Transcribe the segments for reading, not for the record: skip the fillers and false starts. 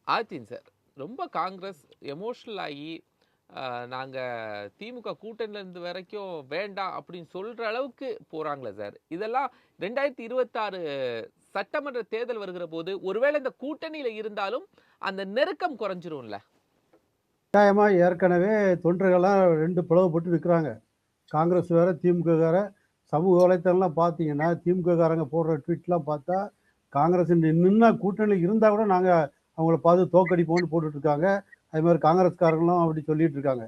ஆச்சிங்க sir. ரொம்ப Congress emotional ஆயி, நாங்க திமுக கூட்டணியில இருந்து வரைக்கும் வேண்டாம் அப்படின்னு சொல்ற அளவுக்கு போறாங்களே சார். இதெல்லாம் 2026 சட்டமன்ற தேர்தல் வருகிற போது, ஒருவேளை இந்த கூட்டணியில இருந்தாலும் அந்த நெருக்கம் குறைஞ்சிரும்ல? கட்டாயமா ஏற்கனவே தொண்டர்கள்லாம் 2 பிளவுபட்டு நிற்கிறாங்க. காங்கிரஸ் வேற, திமுக வேற. சமூக வலைத்தளம்லாம் பார்த்தீங்கன்னா, திமுககாரங்க போடுற ட்வீட்லாம் பார்த்தா, காங்கிரஸ் நின்னா கூட்டணி இருந்தா கூட நாங்க அவங்கள பார்த்து தோற்கடிப்போம்னு போட்டுட்டு இருக்காங்க. அது மாதிரி காங்கிரஸ்காரங்களும் அப்படி சொல்லிட்டு இருக்காங்க.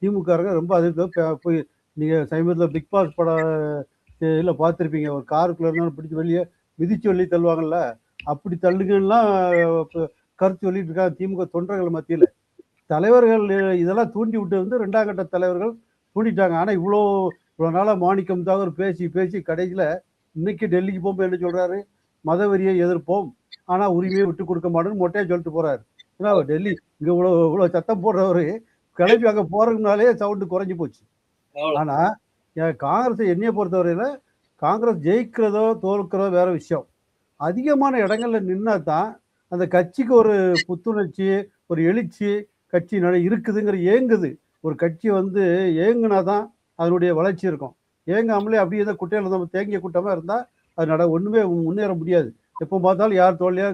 திமுககாரங்க ரொம்ப அதுக்கு போய் நீங்க சமீபத்தில பிக் பாஸ் படம் இதில பார்த்துருப்பீங்க. ஒரு காருக்குள்ள இருந்தாலும் பிடிச்சு வெளிய மிதிச்சு வெளிய தள்ளுவாங்கல்ல, அப்படி தள்ளுங்கன்னுலாம் கருத்து சொல்லிட்டு இருக்காங்க திமுக தொண்டர்கள் மத்தியில. தலைவர்கள் இதெல்லாம் தூண்டி விட்டு வந்து 2ஆம் கட்ட தலைவர்கள் தூண்டிட்டாங்க. ஆனா இவ்வளோ நாளா மாணிக்கம் தாகூர் பேசி பேசி கடைசியில இன்னைக்கு டெல்லிக்கு போகும்போது என்ன சொல்றாரு? மதவெறியை எதிர்ப்போம். ஆனா உரிமையை விட்டுக் கொடுக்க மாட்டோம்னு மொட்டையா சொல்லிட்டு போறாரு. ஏன்னா டெல்லி இங்க இவ்வளோ சத்தம் போடுறவரு கிளம்பி அங்க போறதுனாலே சவுண்டு குறைஞ்சு போச்சு. ஆனா காங்கிரஸ் என்னைய பொறுத்தவரையில காங்கிரஸ் ஜெயிக்கிறதோ தோற்கிறதோ வேற விஷயம். அதிகமான இடங்கள்ல நின்னா தான் அந்த கட்சிக்கு ஒரு புத்துணர்ச்சி, ஒரு எழுச்சி கட்சி இருக்குதுங்கிற ஏங்குது. ஒரு கட்சி வந்து ஏங்குனா தான் அதனுடைய வளர்ச்சி இருக்கும். ஏங்காமலே அப்படியே தான் குட்டையில நம்ம தேங்கிய கூட்டமா இருந்தா அது ஒண்ணுமே முன்னேற முடியாது. எப்போ பார்த்தாலும் யார் தோல்லையா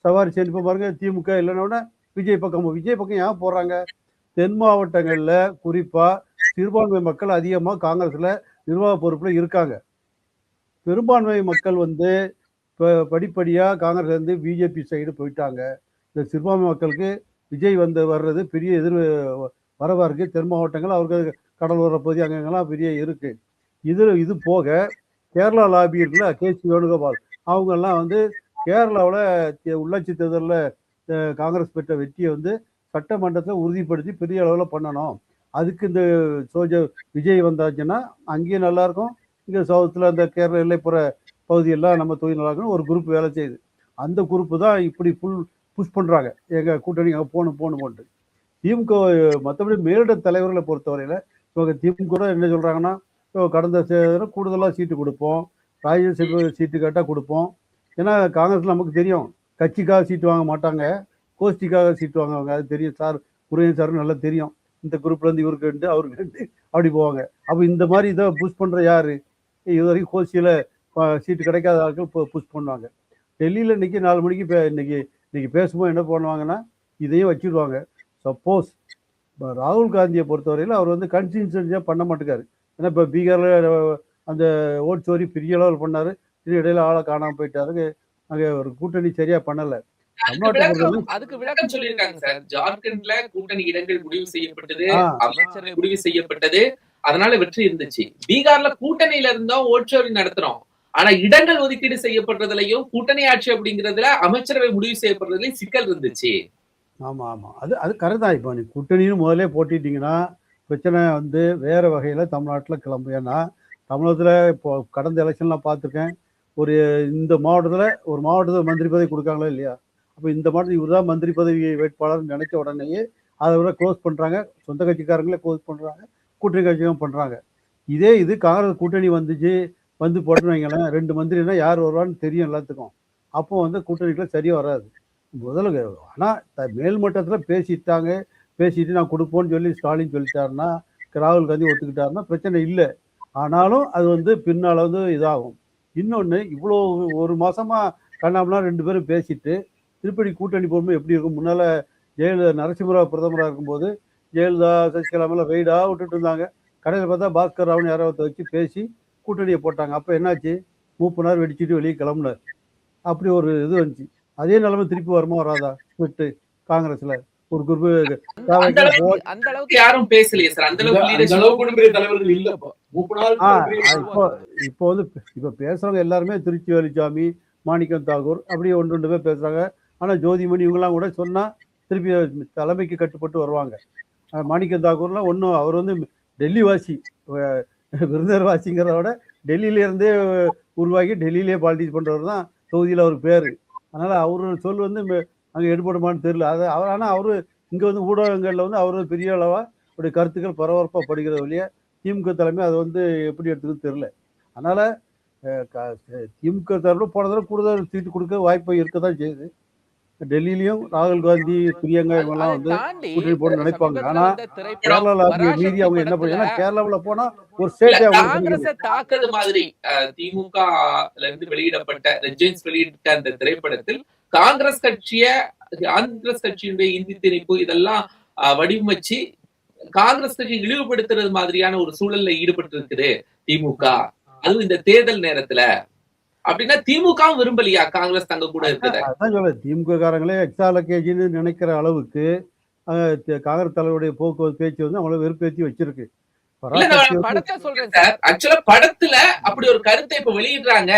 சவாரி செய்து இப்போ பாருங்க திமுக இல்லைன்னா விஜய் பக்கம் விஜய் பக்கம் ஏன் போறாங்க? தென் மாவட்டங்கள்ல குறிப்பா சிறுபான்மை மக்கள் அதிகமா காங்கிரஸ்ல நிர்வாக பொறுப்புல இருக்காங்க. பெரும்பான்மை மக்கள் வந்து படிப்படியா காங்கிரஸ் இருந்து பிஜேபி சைடு போயிட்டாங்க. இந்த சிறுபான்மை மக்களுக்கு விஜய் வர்றது பெரிய வரவா இருக்கு. தென் மாவட்டங்கள் அவருக்கு கடலோர பகுதி அங்கங்கெல்லாம் பெரிய இருக்கு. இது போக கேரளா லாபி இருக்குல்ல, கேசி வேணுகோபால் அவங்கெல்லாம் வந்து கேரளாவில் உள்ளாட்சி தேர்தலில் காங்கிரஸ் பெற்ற வெற்றியை வந்து சட்டமன்றத்தில் உறுதிப்படுத்தி பெரிய அளவில் பண்ணணும். அதுக்கு இந்த விஜய் வந்தாச்சுன்னா அங்கேயும் நல்லா இருக்கும். இங்கே சவுத்தில் அந்த கேரள எல்லைப்புற பகுதியெல்லாம் நம்ம தொழில் நல்லா இருக்கணும். ஒரு குரூப் வேலை செய்யுது. அந்த குரூப்பு தான் இப்படி புஷ் பண்ணுறாங்க. எங்கள் கூட்டணி அங்கே போகணும்ட்டு. திமுக மற்றபடி மேலிட தலைவர்களை பொறுத்தவரையில் இவங்க திமுக என்ன சொல்கிறாங்கன்னா, கடந்த கூடுதலாக சீட்டு கொடுப்போம், ராஜ்யசபா சீட்டு கேட்டால் கொடுப்போம். ஏன்னா காங்கிரஸ் நமக்கு தெரியும், கட்சிக்காக சீட்டு வாங்க மாட்டாங்க, கோஷ்டிக்காக சீட்டு வாங்குவாங்க. அது தெரியும் சார், முருகன் சார் நல்லா தெரியும். இந்த குரூப்லேருந்து இவருக்கு ரெண்டு அவருக்கு ரெண்டு அப்படி போவாங்க. அப்போ இந்த மாதிரி இதை புஷ் பண்ணுற யாரு? இது வரைக்கும் கோஷ்டியில் சீட்டு கிடைக்காத ஆட்கள் புஷ் பண்ணுவாங்க. டெல்லியில் இன்னைக்கு 4 மணிக்கு இன்னைக்கு பேசும்போது என்ன பண்ணுவாங்கன்னா இதையும் வச்சுடுவாங்க. சப்போஸ் ராகுல் காந்தியை பொறுத்தவரையில் அவர் வந்து கன்சிஸ்டன்சியாக பண்ண மாட்டேங்காரு. ஏன்னா இப்போ பீகாரில் அந்த ஓட் சோரி பெரிய அளவில் பண்ணார். இடையில ஆளை காணாமல் போயிட்டாரு. அங்கே ஒரு கூட்டணி சரியாக பண்ணலை. அதுக்கு விளக்கம் சொல்லியிருக்காங்க சார். ஜார்க்கண்ட்ல கூட்டணி இடங்கள் முடிவு செய்யப்பட்டது, அமைச்சரவை முடிவு செய்யப்பட்டது, அதனால வெற்றி இருந்துச்சு. பீகார்ல கூட்டணியில இருந்தோம் ஓட்சோரி நடத்துறோம். ஆனா இடங்கள் ஒதுக்கீடு செய்யப்படுறதுலயும் கூட்டணி ஆட்சி அப்படிங்கிறதுல அமைச்சரவை முடிவு செய்யப்படுறதுலயும் சிக்கல் இருந்துச்சு. ஆமா ஆமா, அது கரெக்ட் தான். இப்போ நீ கூட்டணின்னு முதலே போட்டிட்டீங்கன்னா பிரச்சனை வந்து வேற வகையில தமிழ்நாட்டில் கிளம்பும். ஏன்னா தமிழகத்தில் இப்போ கடந்த எலெக்ஷன்லாம் பார்த்துருக்கேன். இந்த ஒரு மாவட்டத்தில் மந்திரி பதவி கொடுக்காங்களா இல்லையா? அப்போ இந்த மாவட்டத்தில் இவர் தான் மந்திரி பதவி வேட்பாளர் நினைச்ச உடனேயே அதை விட க்ளோஸ் பண்ணுறாங்க. சொந்த கட்சிக்காரங்களே க்ளோஸ் பண்ணுறாங்க, கூட்டணி கட்சியும் பண்ணுறாங்க. இது காங்கிரஸ் கூட்டணி வந்து போட்டுன்னு வைங்களேன், 2 மந்திரினா யார் வருவான்னு தெரியும் எல்லாத்துக்கும். அப்போ வந்து கூட்டணிக்குள்ள சரியாக வராது முதல்ல. ஆனால் மேல்மட்டத்தில் பேசிட்டு நான் கொடுப்போன்னு சொல்லி ஸ்டாலின் சொல்லிட்டாருன்னா, ராகுல் காந்தி ஒத்துக்கிட்டாருன்னா பிரச்சனை இல்லை. ஆனாலும் அது வந்து பின்னால் வந்து இதாகும். இன்னொன்று, இவ்வளோ ஒரு மாசமா கண்ணாமலாம் 2 பேரும் பேசிட்டு திருப்பதி கூட்டணி போகும்போது எப்படி இருக்கும்? முன்னால ஜெயலலிதா நரசிம்மராவ் பிரதமராக இருக்கும்போது ஜெயலலிதா சசிகலா மேலே வெயிடாக விட்டுட்டு இருந்தாங்க. கடையில் பார்த்தா பாஸ்கர் ராவ்னு யாராவது வச்சு பேசி கூட்டணியை போட்டாங்க. அப்போ என்னாச்சு? மூப்பனார் வெடிச்சுட்டு வெளியே கிளம்புனார். அப்படி ஒரு இது வந்துச்சு. அதே நிலைமை திருப்பி வருமா வராதா? ஸ்பிரிட்டு காங்கிரஸ்ல ஒரு குரூப் அந்த அளவுக்கு யாரும் பேசலையே சார். அந்த அளவுக்கு தலைவர்கள் இல்ல. இப்போ வந்து இப்போ பேசுறவங்க எல்லாருமே திருச்சி வேலுச்சாமி, மாணிக்கம் தாகூர் அப்படியே ஒன்று 2 பேர் பேசுறாங்க. ஆனா ஜோதிமணி இவங்கெல்லாம் கூட சொன்னா திருப்பி தலைமைக்கு கட்டுப்பட்டு வருவாங்க. மாணிக்கம் தாகூர்லாம் ஒன்றும் அவர் வந்து டெல்லி வாசி, விருந்தர் வாசிங்கிறத விட டெல்லியில இருந்தே உருவாக்கி டெல்லியிலே பாலிடிக்ஸ் பண்றவர் தான் தொகுதியில் அவர் பேரு. அதனால அவரு சொல் வந்து அங்கே எடுபடுமான்னு தெரியல. ஆனால் அவரு இங்க வந்து ஊடகங்கள்ல வந்து அவரு பெரிய அளவா அவருடைய கருத்துக்கள் பரபரப்பா படுகிறது வழிய திமுக தலைமை அதை வந்து எப்படி எடுத்துக்குன்னு தெரியல. அதனால திமுக தரப்பு போன தடவை கூடுதல் சீட்டு கொடுக்க வாய்ப்பு இருக்க தான் செய்யுது. டெல்லியிலயும் ராகுல் காந்தி, பிரியங்கா அது இவங்கெல்லாம் அதை வந்து தாண்டி கூட்டணி போட நினைப்பாங்க. சமீபத்துல ஆனா வந்த திரைப்படம் கேரளா லாபியை மீறி பராசக்தி அவங்க என்ன படத்துல ஏன்னா கேரளாவுல போனா ஒரு இல்ல ஸ்டேட்டே அவங்களுக்கு கிடைக்குது. காங்கிரஸை பார்த்தது தாக்குறது மாதிரி திமுகல இருந்து வெளியிடப்பட்ட ரெஜின்ஸ் வெளியிட்ட அந்த திரைப்படத்தில் காங்கிரஸ் காங்கிரஸ் கட்சியினுடைய இந்தி திணிப்பு இதெல்லாம் வடிவமைச்சு காங்கிரஸ் கட்சி இழிவுபடுத்துறது மாதிரியான ஒரு சூழல்ல ஈடுபட்டு இருக்குது திமுக. அதுவும் இந்த தேர்தல் நேரத்துல அப்படின்னா திமுகவும் விரும்பலையா காங்கிரஸ் தங்க கூட இருக்குது? அதான் சொல்ல திமுக காரங்களே எக்ஸாலகேஜின்னு நினைக்கிற அளவுக்கு காங்கிரஸ் தலைவருடைய போக்குவரத்து பேச்சு வந்து அவங்கள வெறுப்பேற்றி வச்சிருக்கு. இல்ல பராசக்தி நான் வந்து படத்தை சொல்றேன் சார் சார். ஆக்சுவலா படத்துல அப்படி ஒரு கருத்தை இப்ப வெளியிடுறாங்க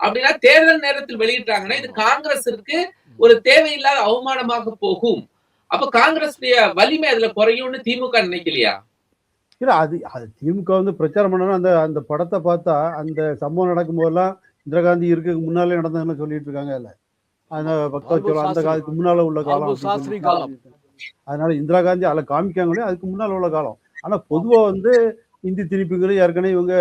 அப்படின்னா தேர்தல் நேரத்தில் வெளியிடுறாங்கன்னா இது காங்கிரஸிற்கு ஒரு தேவையில்லாத அவமானமாக போகும். அப்ப காங்கிரஸ் வலிமை அதுல குறையும்னு திமுக நினைக்கலையா? இல்ல அது அது திமுக வந்து பிரச்சாரம் பண்ணணும். அந்த அந்த படத்தை பார்த்தா அந்த சம்பவம் நடக்கும் போதெல்லாம் இந்திரா காந்தி இருக்க முன்னாலே நடந்ததுன்னு சொல்லிட்டு இருக்காங்க. இல்ல அந்த பக்தவச்சலம் அந்த காலத்துக்கு முன்னால உள்ள காலம் லால்பு அப்படின்னு சாஸ்திரி சொல்லிட்டு காலம். அதனால இந்திரா காந்தி அதில் காமிக்காங்களே அதுக்கு முன்னால் உள்ள காலம். ஆனா பொதுவா வந்து இந்தி திணிப்புகளை ஏற்கனவே இவங்க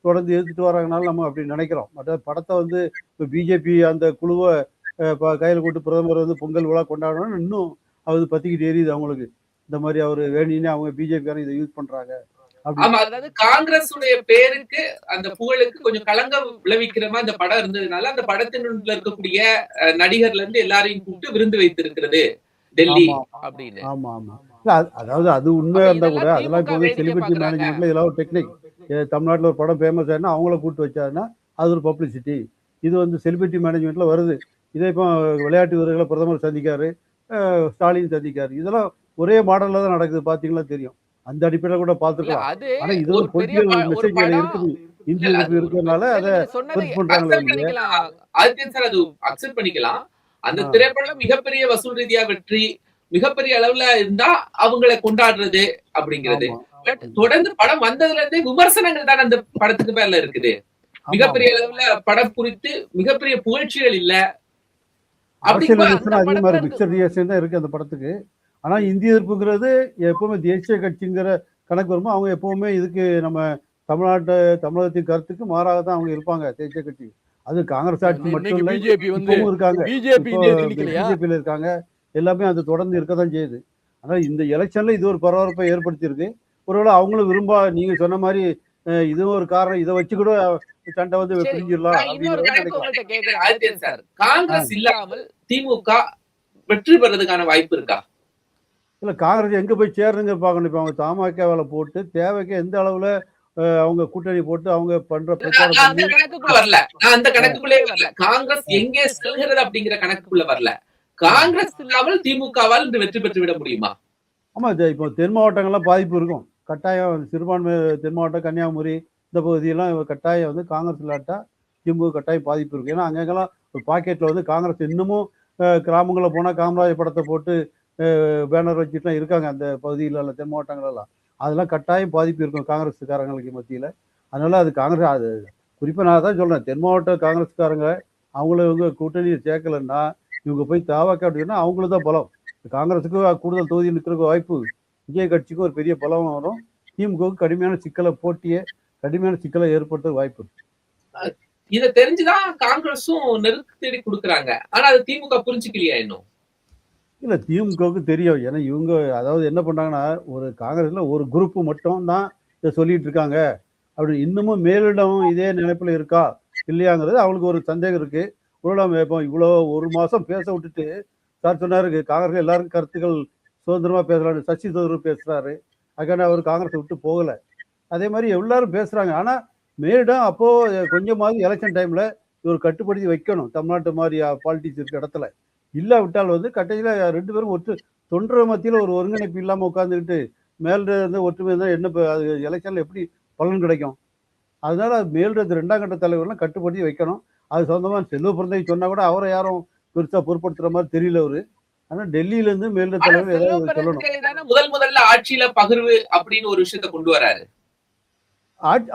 தொடர்ந்து எதிர்த்துட்டு வர்றாங்கனால நம்ம அப்படி நினைக்கிறோம். மற்ற படத்தை வந்து இப்போ பிஜேபி அந்த குழுவை கையில் கூட்டு பிரதமர் வந்து பொங்கல் விழா கொண்டாடணும்னு இன்னும் அது பத்திக்கிட்டு எரியுது அவங்களுக்கு. இந்த மாதிரி அவர் வேணின்னு அவங்க பிஜேபிக்காரன் இதை யூஸ் பண்றாங்க ஆமா, அப்படின்னு. அதாவது காங்கிரஸ் உடைய பேருக்கு அந்த புகழுக்கு கொஞ்சம் களங்கம் விளைவிக்கிற மாதிரி அந்த படம் இருந்ததுனால அந்த படத்தினுள்ள இருக்கக்கூடிய நடிகர்ல இருந்து எல்லாரையும் கூப்பிட்டு விருந்து வைத்திருக்கிறது டெல்லி ஆமா அப்படின்னு ஆமா ஆமா இல்ல அதாவது அது உண்மையா அப்ப இருந்தா கூட இதெல்லாம் அதெல்லாம் இப்போ திமுக வந்து வேடிக்கை செலிபிரிட்டி பாக்குறாங்க. மேனேஜ்மெண்ட்ல இதெல்லாம் ஒரு டெக்னிக். தமிழ்நாட்டில் ஒரு படம் ஃபேமஸ் ஆயிருந்தா அவங்கள கூப்பிட்டு வச்சாருன்னா அது ஒரு பப்ளிசிட்டி. இது வந்து செலிபிரிட்டி மேனேஜ்மெண்ட்ல வருது. இதே இப்போ விளையாட்டு வீரர்களை பிரதமர் சந்திக்காரு, ஸ்டாலின் சந்திக்காரு. இதெல்லாம் ஒரே மாடல்ல தான் நடக்குது. பாத்தீங்களா தெரியும். அந்த அடிப்படையில் கூட இல்ல பார்த்துக்கலாம். அது ஆனா இது ஒரு ஒரு பெரிய பொலிட்டிக்கல் ஒரு மெசேஜ் படம் இருக்குது. இந்தி இல்ல, எதிர்ப்பு இருக்கிறதுனால இல்ல அதை நீங்க சொன்னதை பெருசு பண்றாங்களே அக்செப்ட் ஒழிய பண்ணிக்கலாம். ஆதித்யன் சார் அது அக்செப்ட் பண்ணிக்கலாம். அந்த ஆ, திரைப்படம் மிகப்பெரிய வசூல் ரீதியா வெற்றி மிகப்பெரிய அளவுல இருந்தா அவங்களை கொண்டாடுறது அப்படிங்கிறது. ஆமா பட் தொடர்ந்து படம் வந்ததுல இருந்தே விமர்சனங்கள் தான் அந்த படத்துக்கு மேல இருக்குது. ஆமா மிகப்பெரிய ஆமா அளவுல படம் குறித்து மிகப்பெரிய புகழ்ச்சிகள் இல்ல அரசியல் அப்படிங்கும்போது ரிலேஷன் அந்த அதிகமாக படத்துல இருக்கு. மிக்சர் ரிலேஷன் தான் இருக்கு அந்த படத்துக்கு. ஆனா இந்திய எதிர்ப்புங்கிறது எப்பவுமே தேசிய கட்சிங்கிற கணக்கு வரும்போது அவங்க எப்பவுமே இதுக்கு நம்ம தமிழகத்தின் கருத்துக்கு மாறாக தான் அவங்க இருப்பாங்க தேசிய கட்சி. அது காங்கிரஸ் ஆட்சி மட்டும் இன்னைக்கு இல்லை, பிஜேபி வந்து இப்பவும் இருக்காங்க. பிஜேபி இப்போ இந்திய திணிக்கலையா? பிஜேபியில் இருக்காங்க. எல்லாமே அது தொடர்ந்து இருக்க தான் செய்யுது. ஆனால் இந்த எலெக்ஷன்ல இது ஒரு பரபரப்பை ஏற்படுத்தியிருக்கு. ஒருவேளை அவங்களும் நீங்க சொன்ன மாதிரி இதுவும் ஒரு காரணம். இதை வச்சு கூட சண்டை வந்து சரி பிரிஞ்சிடலாம் நான் இன்னொரு அப்படிங்கிறத கணக்கு நினைக்கலாம். உங்கள்ட்ட கேட்கிறேன் ஆதித்யன் ஆதித்யன் சார் சார். காங்கிரஸ் இல்லாமல் திமுக வெற்றி பெறதுக்கான வாய்ப்பு இருக்கா? இல்லை காங்கிரஸ் எங்கே போய் சேருங்க பார்க்கணும். இப்போ அவங்க தமாகவில் போட்டு தேவைக்கு எந்த அளவில் அவங்க கூட்டணி போட்டு அவங்க பண்ற பிரச்சாரம் நான் அந்த பண்ணி கணக்குக்குள்ள வரல. நான் அந்த கணக்குக்குள்ளே வரல. காங்கிரஸ் எங்கே செல்கிறது அப்படிங்கிற கணக்குக்குள்ள வரல. காங்கிரஸ் இல்லாமல் திமுகவால் இன்று வெற்றி பெற்று விட முடியுமா? ஆமாம் இப்போ தென் மாவட்டங்கள்லாம் பாதிப்பு இருக்கும். கட்டாயம் சிறுபான்மை தென் மாவட்டம் கன்னியாகுமரி இந்த பகுதியெல்லாம் கட்டாயம் வந்து காங்கிரஸ் இல்லாட்டா திமுக கட்டாயம் பாதிப்பு இருக்கும். ஏன்னா அங்கங்கெல்லாம் ஒரு பாக்கெட்டில் வந்து காங்கிரஸ் இன்னமும் கிராமங்களில் போனால் காமராஜ் படத்தை போட்டு பேனர் வச்சுட்டுலாம் இருக்காங்க அந்த பகுதியில தென் மாவட்டங்களெல்லாம். அதெல்லாம் கட்டாயம் பாதிப்பு இருக்கும் காங்கிரஸ்காரங்களுக்கு மத்தியில். அதனால அது காங்கிரஸ் அது குறிப்பாக நான் தான் சொல்கிறேன். தென் மாவட்ட காங்கிரஸ்காரங்க அவங்கள இவங்க கூட்டணியை சேர்க்கலைன்னா இவங்க போய் தாவாக்க அப்படின்னா அவங்களுக்கு தான் பலம். காங்கிரஸுக்கு கூடுதல் தொகுதி நிற்கிறதுக்கு வாய்ப்பு, விஜய் கட்சிக்கும் ஒரு பெரிய பலம் வரும். திமுகவுக்கு கடுமையான சிக்கலை ஏற்படுத்த வாய்ப்பு இருக்கு. இதை தெரிஞ்சுதான் காங்கிரஸும் நெருக்கடி கொடுக்குறாங்க. ஆனா அது திமுக புரிஞ்சுக்கலையா இன்னும்? இல்லை திமுகவுக்கு தெரியும். ஏன்னா இவங்க அதாவது என்ன பண்ணுறாங்கன்னா ஒரு காங்கிரஸ்ல ஒரு குரூப்பு மட்டும் தான் இதை சொல்லிட்டு இருக்காங்க அப்படின்னு. இன்னமும் மேலிடம் இதே நினைப்பில் இருக்கா இல்லையாங்கிறது அவங்களுக்கு ஒரு சந்தேகம் இருக்கு. இப்போ இவ்வளோ ஒரு மாதம் பேச விட்டுட்டு சார் சொன்னாரு காங்கிரஸ் எல்லாருக்கும் கருத்துக்கள் சுதந்திரமாக பேசலான்னு. சசி தரூர் பேசுகிறாரு. அதுக்கான அவர் காங்கிரஸை விட்டு போகலை. அதே மாதிரி எல்லாரும் பேசுகிறாங்க. ஆனால் மேலிடம் அப்போது கொஞ்சமாவது எலெக்ஷன் டைமில் ஒரு கட்டுப்படுத்தி வைக்கணும். தமிழ்நாட்டு மாதிரி பாலிட்டிக்ஸ் இருக்க இடத்துல இல்லாவிட்டால் வந்து கட்டையில் ரெண்டு பேரும் தொண்டர் மத்தியில் ஒரு ஒருங்கிணைப்பு இல்லாமல் உட்காந்துக்கிட்டு மேலிட இருந்து ஒற்றுமை இருந்தால் என்ன அது எலெக்ஷனில் எப்படி பலன் கிடைக்கும்? அதனால மேலிடத்து ரெண்டாம் கட்ட தலைவர்லாம் கட்டுப்படுத்தி வைக்கணும். அது சொந்தமாக செல்வ பிறந்தை சொன்னால் கூட அவரை யாரும் பெருசாக பொருட்படுத்துகிற மாதிரி தெரியல அவரு. ஆனால் டெல்லியிலேருந்து மேலிட தலைவர் ஏதாவது சொல்லணும். முதல்ல ஆட்சியில பகிர்வு அப்படின்னு ஒரு விஷயத்த கொண்டு வராரு.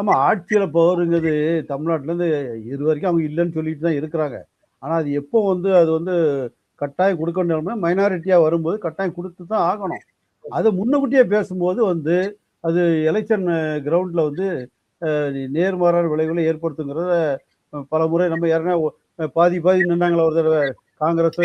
ஆமா ஆட்சியில் பவருங்கிறது தமிழ்நாட்டிலேருந்து இது வரைக்கும் அவங்க இல்லைன்னு சொல்லிட்டு தான் இருக்கிறாங்க. ஆனால் அது எப்போ வந்து அது வந்து கட்டாயம் கொடுக்கணும், மைனாரிட்டியாக வரும்போது கட்டாயம் கொடுத்து தான் ஆகணும். அதை முன்னக்கூட்டியே பேசும்போது வந்து அது எலெக்ஷன் கிரவுண்டில் வந்து நேர்மாறான விளைவுகளை ஏற்படுத்துங்கிறத பல முறை நம்ம யாருன்னா பாதி நின்றாங்களா ஒரு தடவை காங்கிரஸ்